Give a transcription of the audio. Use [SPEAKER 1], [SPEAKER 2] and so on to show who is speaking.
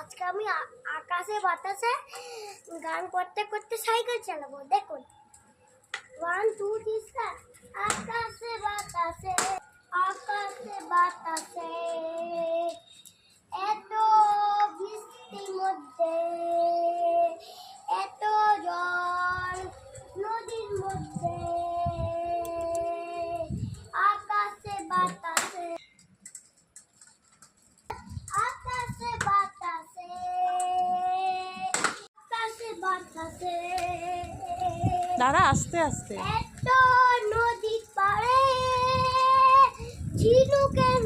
[SPEAKER 1] আজকে আমি আকাশে বাতাসে গান করতে করতে সাইকেল চালাবো। দেখুন 1 2 3 স্টার্ট। আকাশে বাতাসে আকাশে বাতাসে এত বৃষ্টির মধ্যে এত জল নদীর মধ্যে আকাশে বাতাসে আকাশে বাতাসে আকাশে বাতাসে
[SPEAKER 2] দাঁড়া আস্তে আস্তে।
[SPEAKER 1] এত নদীর পাড়ে ঝিনুকের